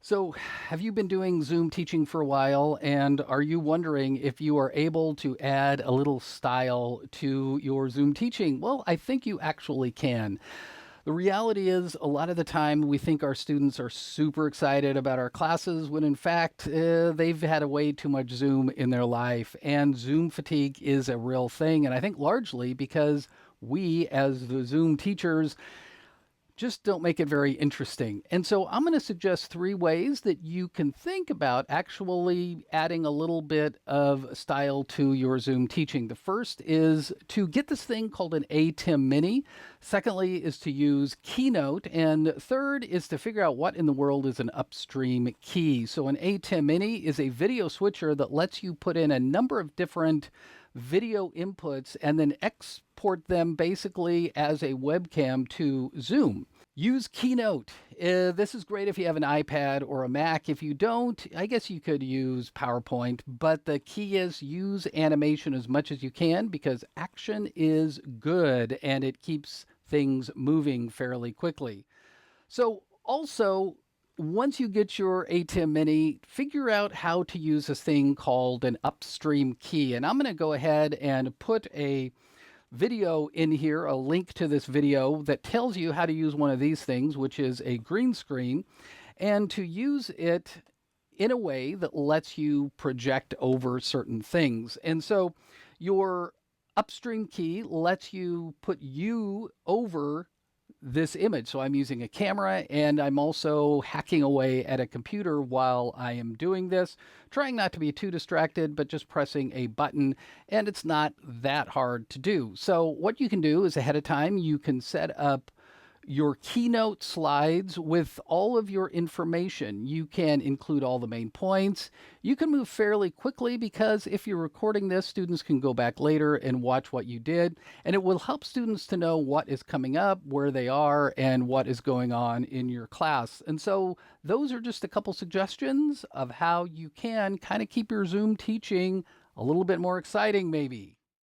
So, have you been doing Zoom teaching for a while, and are you wondering if you are able to add a little style to your Zoom teaching? Well, I think you actually can. The reality is, a lot of the time, we think our students are super excited about our classes when in fact, they've had a way too much Zoom in their life. And Zoom fatigue is a real thing. And I think largely because we, as the Zoom teachers, just don't make it very interesting. And so I'm going to suggest three ways that you can think about actually adding a little bit of style to your Zoom teaching. The first is to get this thing called an ATEM Mini. Secondly is to use Keynote. And third is to figure out what in the world is an upstream key. So an ATEM Mini is a video switcher that lets you put in a number of different video inputs and then export them basically as a webcam to Zoom. Use Keynote. This is great if you have an iPad or a Mac. If you don't, I guess you could use PowerPoint, but the key is use animation as much as you can because action is good and it keeps things moving fairly quickly. So also, once you get your ATEM Mini, figure out how to use this thing called an upstream key. And I'm going to go ahead and put a video in here, a link to this video that tells you how to use one of these things, which is a green screen, and to use it in a way that lets you project over certain things. And so your upstream key lets you put you over this image. So I'm using a camera and I'm also hacking away at a computer while I am doing this, trying not to be too distracted, but just pressing a button. And it's not that hard to do. So what you can do is ahead of time, you can set up your Keynote slides with all of your information. You can include all the main points. You can move fairly quickly because if you're recording this, students can go back later and watch what you did. And it will help students to know what is coming up, where they are, and what is going on in your class. And so those are just a couple suggestions of how you can kind of keep your Zoom teaching a little bit more exciting, maybe.